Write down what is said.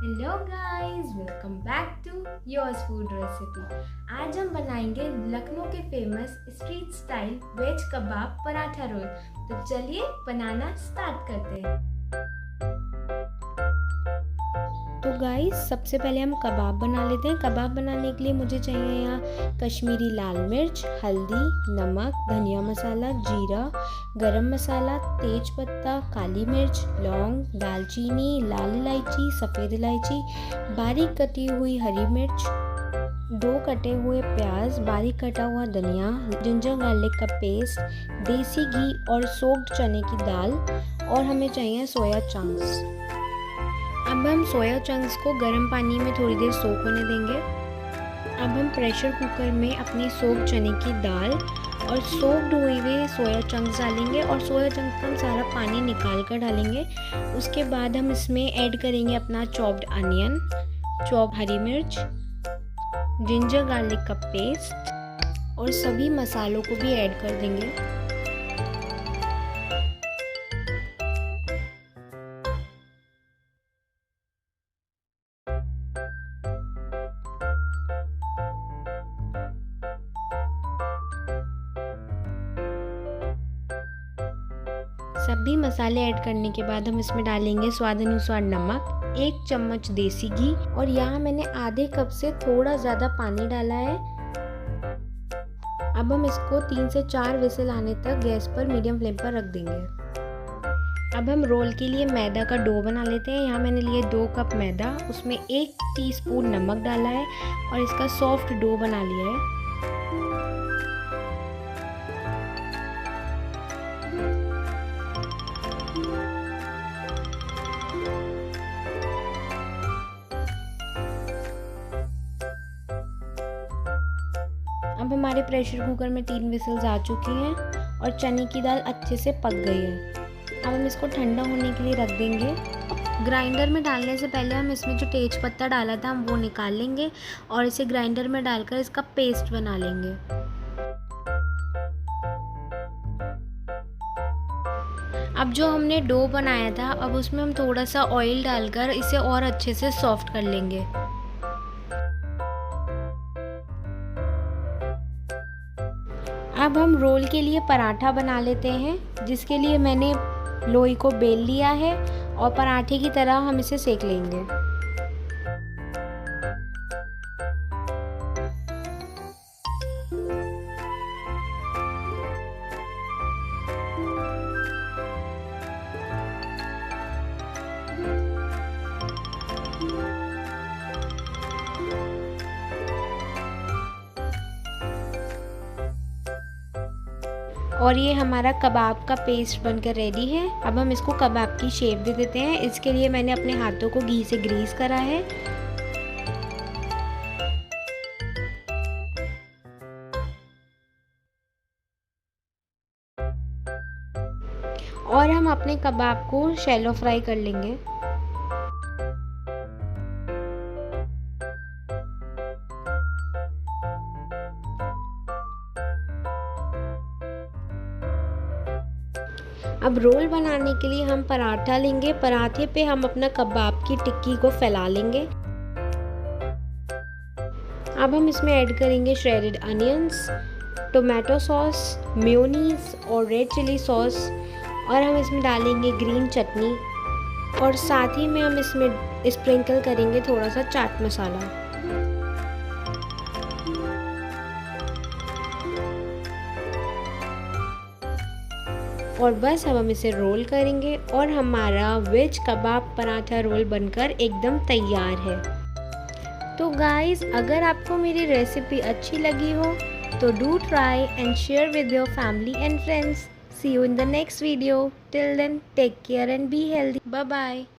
Hello guys, welcome back to yours food recipe. आज हम बनाएंगे लखनऊ के फेमस स्ट्रीट स्टाइल वेज कबाब पराठा रोल। तो चलिए बनाना स्टार्ट करते हैं। तो गाइस, सबसे पहले हम कबाब बना लेते हैं। कबाब बनाने के लिए मुझे चाहिए यहाँ कश्मीरी लाल मिर्च, हल्दी, नमक, धनिया मसाला, जीरा, गरम मसाला, तेज पत्ता, काली मिर्च, लौंग, दालचीनी, लाल इलायची, सफ़ेद इलायची, बारीक कटी हुई हरी मिर्च, 2 कटे हुए प्याज, बारीक कटा हुआ धनिया, जिंजर गार्लिक का पेस्ट, देसी घी और सोक्ड चने की दाल, और हमें चाहिए सोया चंक्स। अब हम सोया चंक्स को गर्म पानी में थोड़ी देर सोक होने देंगे। अब हम प्रेशर कुकर में अपनी सोक्ड चने की दाल और सोक्ड हुए हुए सोया चंक्स डालेंगे और सोया चंक्स का हम सारा पानी निकाल कर डालेंगे। उसके बाद हम इसमें ऐड करेंगे अपना चॉप्ड अनियन, चॉप हरी मिर्च, जिंजर गार्लिक का पेस्ट और सभी मसालों को भी ऐड कर देंगे। सभी मसाले ऐड करने के बाद हम इसमें डालेंगे स्वाद अनुसार नमक, 1 चम्मच देसी घी और यहाँ मैंने आधे कप से थोड़ा ज़्यादा पानी डाला है। अब हम इसको 3 से 4 विसिल आने तक गैस पर मीडियम फ्लेम पर रख देंगे। अब हम रोल के लिए मैदा का डो बना लेते हैं। यहाँ मैंने लिए 2 कप मैदा, उसमें 1 टीस्पून नमक डाला है और इसका सॉफ्ट डो बना लिया है। अब हमारे प्रेशर कुकर में 3 विसिल्स आ चुकी हैं और चने की दाल अच्छे से पक गई है। अब हम इसको ठंडा होने के लिए रख देंगे। ग्राइंडर में डालने से पहले हम इसमें जो तेज पत्ता डाला था हम वो निकाल लेंगे और इसे ग्राइंडर में डालकर इसका पेस्ट बना लेंगे। अब जो हमने डो बनाया था, अब उसमें हम थोड़ा सा ऑयल डालकर इसे और अच्छे से सॉफ्ट कर लेंगे। अब हम रोल के लिए पराठा बना लेते हैं, जिसके लिए मैंने लोई को बेल लिया है और पराठे की तरह हम इसे सेक लेंगे। और ये हमारा कबाब का पेस्ट बनकर रेडी है। अब हम इसको कबाब की शेप दे देते हैं। इसके लिए मैंने अपने हाथों को घी से ग्रीस करा है। और हम अपने कबाब को शैलो फ्राई कर लेंगे। अब रोल बनाने के लिए हम पराठा लेंगे। पराठे पे हम अपना कबाब की टिक्की को फैला लेंगे। अब हम इसमें ऐड करेंगे shredded onions, tomato sauce, mayonnaise और रेड चिली सॉस, और हम इसमें डालेंगे ग्रीन चटनी और साथ ही में हम इसमें स्प्रिंकल करेंगे थोड़ा सा चाट मसाला। और बस अब हम इसे रोल करेंगे और हमारा वेज कबाब पराठा रोल बनकर एकदम तैयार है। तो गाइस, अगर आपको मेरी रेसिपी अच्छी लगी हो तो do try and share with your family and friends. See you in the next video. Till then, take care and be healthy. Bye bye.